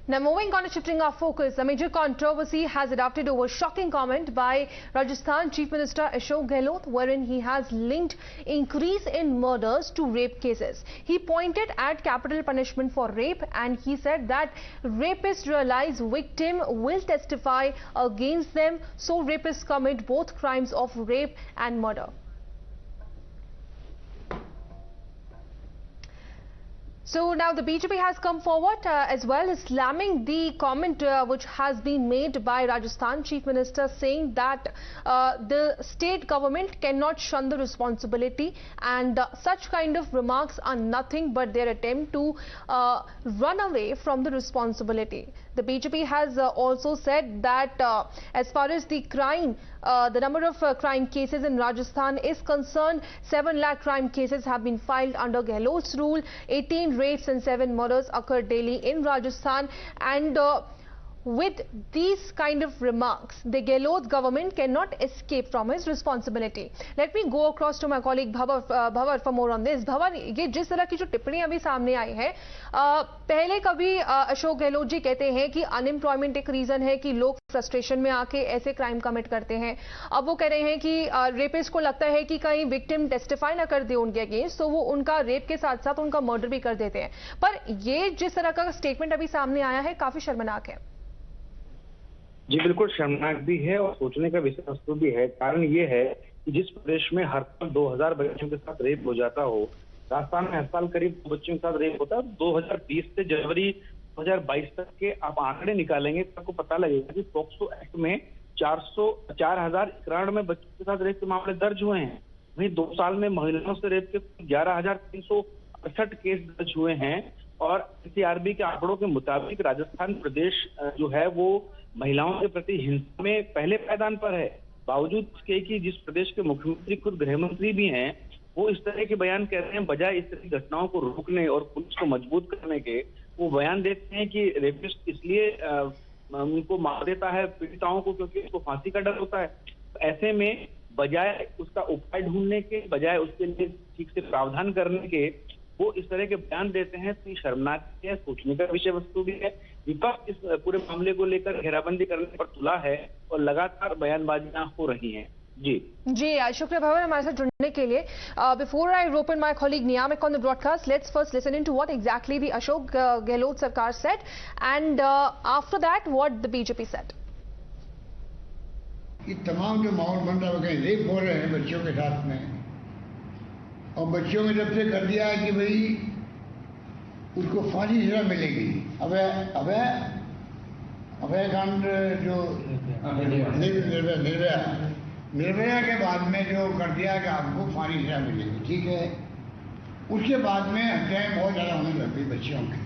Now moving on to shifting our focus, a major controversy has erupted over shocking comment by Rajasthan Chief Minister Ashok Gehlot, wherein he has linked increase in murders to rape cases. He pointed at capital punishment for rape and he said that rapists realize victim will testify against them, so rapists commit both crimes of rape and murder. So now the BJP has come forward as well, slamming the comment which has been made by Rajasthan Chief Minister, saying that the state government cannot shun the responsibility, and such kind of remarks are nothing but their attempt to run away from the responsibility. The BJP has also said that as far as the crime, the number of crime cases in Rajasthan is concerned, 7 lakh crime cases have been filed under Gehlot's rule. 18 rapes and 7 murders occur daily in Rajasthan, and with these kind of remarks, the Gehlot government cannot escape from its responsibility. Let me go across to my colleague Bhavar for more on this. Bhavar, ये जिस तरह की जो टिप्पणी अभी सामने आई है, पहले कभी अशोक गहलोत जी कहते हैं कि अनएम्प्लॉयमेंट एक रीजन है कि लोग फ्रस्ट्रेशन में आके ऐसे क्राइम कमिट करते हैं. अब वो कह रहे हैं कि रेपिस्ट को लगता है कि कहीं विक्टिम टेस्टिफाई ना कर दे उनके अगेंस्ट, तो वो उनका रेप के साथ साथ उनका मर्डर भी कर देते हैं. पर ये जिस तरह का स्टेटमेंट अभी सामने आया है, काफी शर्मनाक है. जी बिल्कुल शर्मनाक भी है और सोचने का विषय वस्तु भी है. कारण ये है कि जिस प्रदेश में हर साल 2000 बच्चों के साथ रेप हो जाता हो, राजस्थान में हर साल करीब 2 बच्चों के साथ रेप होता है. 2020 से जनवरी 2022 तक के आप आंकड़े निकालेंगे तो आपको पता लगेगा कि पॉक्सो एक्ट में 4091 बच्चों के साथ रेप के मामले दर्ज हुए हैं. वहीं 2 साल में महिलाओं से रेप के 11,368 केस दर्ज हुए हैं. और एनसीआरबी के आंकड़ों के मुताबिक राजस्थान प्रदेश जो है वो महिलाओं के प्रति हिंसा में पहले पायदान पर है. बावजूद इसके कि जिस प्रदेश के मुख्यमंत्री खुद गृह मंत्री भी हैं, वो इस तरह के बयान कहते हैं, बजाय इस तरह की घटनाओं को रोकने और पुलिस को मजबूत करने के, वो बयान देते हैं कि रेपिस्ट इसलिए उनको मार देता है पीड़िताओं को क्योंकि उसको फांसी का डर होता है. ऐसे में बजाय उसका उपाय ढूंढने के, बजाय उसके लिए ठीक से प्रावधान करने के, वो इस तरह के बयान देते हैं. तो ये शर्मनाक है, सोचने का विषय वस्तु भी है. विपक्ष इस पूरे मामले को लेकर घेराबंदी करने पर तुला है और लगातार बयानबाजियां हो रही हैं. जी शुक्रिया भवन हमारे साथ जुड़ने के लिए. Before I rope in my colleague नियामिक on the broadcast, let's first listen into what exactly the Ashok Gehlot sarkar said and after that what the BJP said. ये तमाम जो माहौल बन रहा है, कहीं रेप हो रहे हैं बच्चों के साथ में, और बच्चों में जब से कर दिया है कि भाई उसको फांसी सजा मिलेगी. अभय कांड जो निर्भया के बाद में जो कर दिया कि आपको फांसी सजा मिलेगी, ठीक है. उसके बाद में हत्याएं बहुत ज़्यादा होने लग गई बच्चियों की.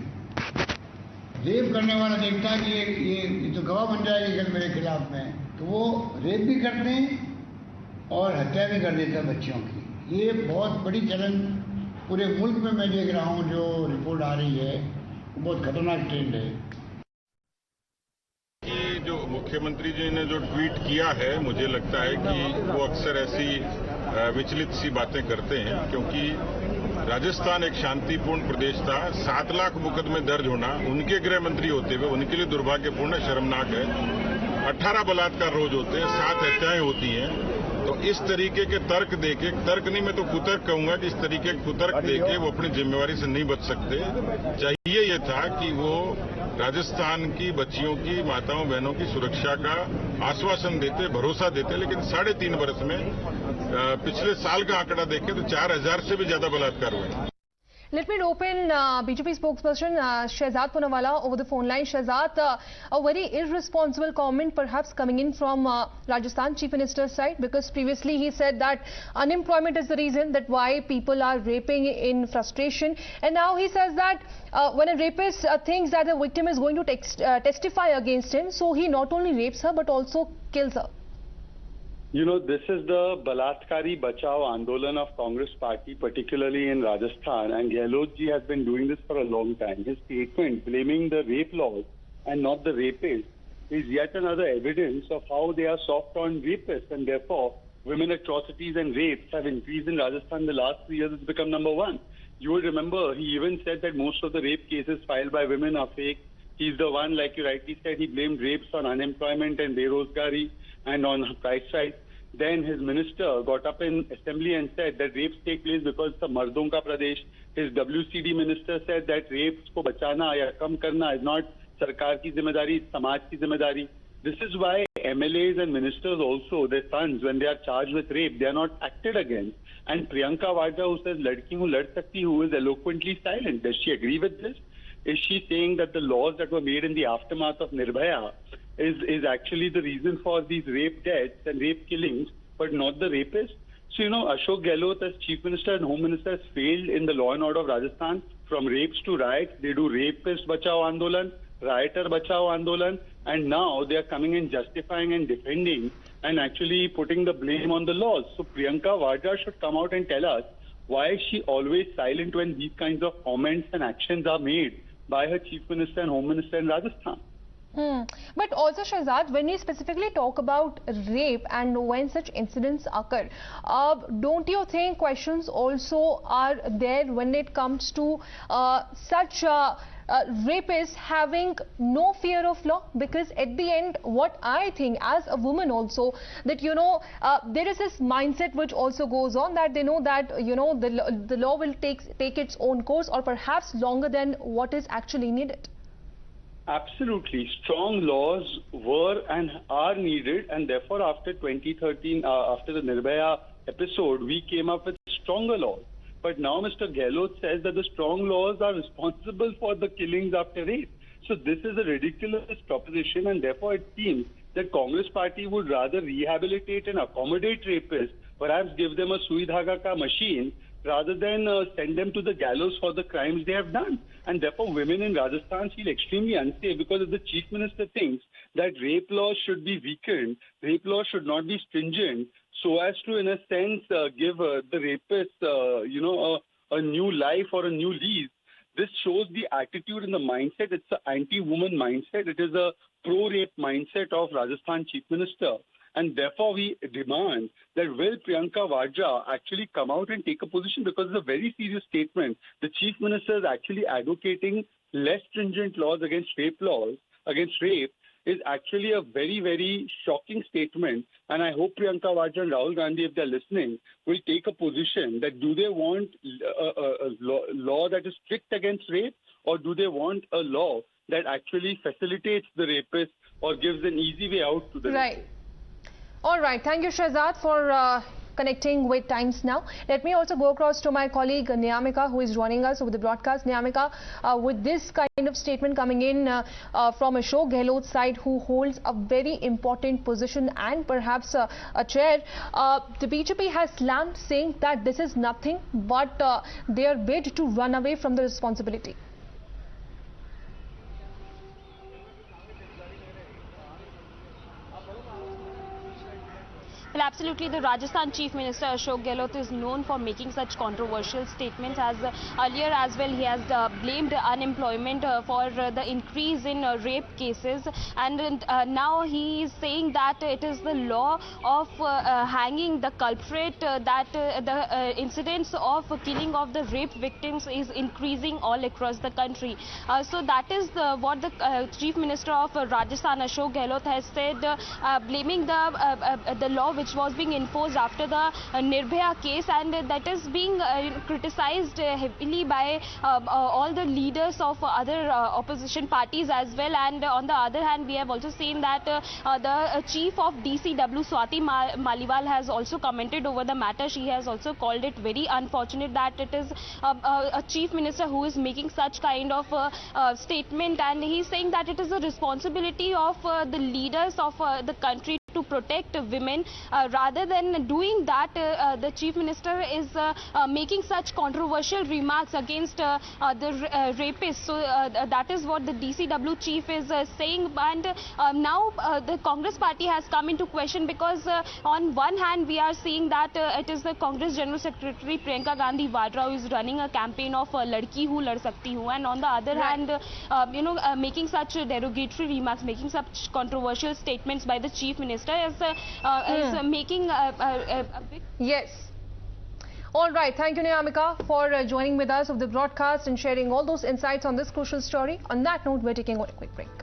रेप करने वाला देखता है कि ये तो गवाह बन जाएगी कल मेरे खिलाफ में, तो वो रेप भी करते हैं और हत्या भी कर देता है बच्चियों की. ये बहुत बड़ी चलन पूरे मुल्क में मैं देख रहा हूँ. जो रिपोर्ट आ रही है वो बहुत खतरनाक ट्रेंड है. कि जो मुख्यमंत्री जी ने जो ट्वीट किया है, मुझे लगता है कि वो अक्सर ऐसी विचलित सी बातें करते हैं, क्योंकि राजस्थान एक शांतिपूर्ण प्रदेश था. 7 लाख मुकदमे दर्ज होना उनके गृह मंत्री होते हुए उनके लिए दुर्भाग्यपूर्ण, शर्मनाक है. 18 बलात्कार रोज होते हैं, 7 हत्याएं होती हैं. तो इस तरीके के तर्क देके, तर्क नहीं मैं तो कुतर्क कहूंगा कि इस तरीके के कुतर्क देके वो अपनी जिम्मेवारी से नहीं बच सकते. चाहिए ये था कि वो राजस्थान की बच्चियों की, माताओं बहनों की सुरक्षा का आश्वासन देते, भरोसा देते. लेकिन 3.5 वर्ष में पिछले साल का आंकड़ा देखें तो 4000 से भी ज्यादा बलात्कार हुए. Let me rope in BJP spokesperson Shehzad Poonawalla over the phone line. Shehzad, a very irresponsible comment perhaps coming in from Rajasthan Chief Minister's side, because previously he said that unemployment is the reason that why people are raping in frustration, and now he says that when a rapist thinks that the victim is going to testify against him, so he not only rapes her but also kills her. You know, this is the Balatkari Bachao Andolan of Congress Party, particularly in Rajasthan, and Gehlot ji has been doing this for a long time. His statement blaming the rape laws and not the rapists is yet another evidence of how they are soft on rapists, and therefore women atrocities and rapes have increased in Rajasthan in the last 3 years. It's become #1. You will remember he even said that most of the rape cases filed by women are fake. He's the one, like you rightly said, he blamed rapes on unemployment and berozgari and on price rise. Then his minister got up in assembly and said that rapes take place because it's a mardon ka pradesh. His WCD minister said that rapes ko bachana ya kam karna is not sarkar ki zimmedari, it's samaj ki zimmedari. This is why MLAs and ministers also, their sons, when they are charged with rape, they are not acted against. And Priyanka Vadra, who says ladki hu lad sakti, who is eloquently silent, does she agree with this? Is she saying that the laws that were made in the aftermath of Nirbhaya is actually the reason for these rape deaths and rape killings, but not the rapists? So, Ashok Gehlot as Chief Minister and Home Minister has failed in the law and order of Rajasthan. From rapes to riots, they do rapist bachao andolan, rioter bachao andolan, and now they are coming and justifying and defending and actually putting the blame on the laws. So Priyanka Vadra should come out and tell us why is she always silent when these kinds of comments and actions are made by her Chief Minister and Home Minister in Rajasthan. But also, Shahzad, when you specifically talk about rape and when such incidents occur, don't you think questions also are there when it comes to such rapists having no fear of law? Because at the end, what I think as a woman also, that there is this mindset which also goes on, that they know that the law will take its own course, or perhaps longer than what is actually needed. Absolutely. Strong laws were and are needed, and therefore after 2013, after the Nirbhaya episode, we came up with stronger laws. But now Mr. Gehlot says that the strong laws are responsible for the killings after rape. So this is a ridiculous proposition, and therefore it seems that Congress party would rather rehabilitate and accommodate rapists, perhaps give them a sui dhaga ka machine, rather than send them to the gallows for the crimes they have done. And therefore women in Rajasthan feel extremely unsafe, because if the Chief Minister thinks that rape laws should be weakened, rape laws should not be stringent, so as to, in a sense, give the rapists, a new life or a new lease. This shows the attitude and the mindset. It's an anti-woman mindset. It is a pro-rape mindset of Rajasthan Chief Minister. And therefore, we demand that will Priyanka Vadra actually come out and take a position, because it's a very serious statement. The Chief Minister is actually advocating less stringent laws against rape, is actually a very, very shocking statement. And I hope Priyanka Vadra and Rahul Gandhi, if they're listening, will take a position that do they want a law that is strict against rape, or do they want a law that actually facilitates the rapist or gives an easy way out to the rapist? All right. Thank you, Shahzad, for connecting with Times Now. Let me also go across to my colleague Niyamika, who is joining us over the broadcast. Niyamika, with this kind of statement coming in from Ashok Gehlot's side, who holds a very important position and perhaps a chair, the BJP has slammed, saying that this is nothing but their bid to run away from the responsibility. Well, absolutely. The Rajasthan Chief Minister Ashok Gehlot is known for making such controversial statements. As earlier as well, he has blamed unemployment for the increase in rape cases, and now he is saying that it is the law of hanging the culprit that the incidents of killing of the rape victims is increasing all across the country. So that is what the Chief Minister of Rajasthan Ashok Gehlot has said, blaming the law which was being enforced after the Nirbhaya case, and that is being criticized heavily by all the leaders of other opposition parties as well. And on the other hand, we have also seen that the chief of DCW, Swati Maliwal, has also commented over the matter. She has also called it very unfortunate that it is a chief minister who is making such kind of statement, and he is saying that it is the responsibility of the leaders of the country to protect women. Rather than doing that, the Chief Minister is making such controversial remarks against the rapists. So that is what the DCW chief is saying. And now the Congress party has come into question, because on one hand we are seeing that it is the Congress General Secretary Priyanka Gandhi Vadra who is running a campaign of ladki hu lad sakti hu, and on the other hand making such derogatory remarks, making such controversial statements by the Chief Minister is making a big... Yes. All right. Thank you, Niyamika, for joining with us of the broadcast and sharing all those insights on this crucial story. On that note, we're taking a quick break.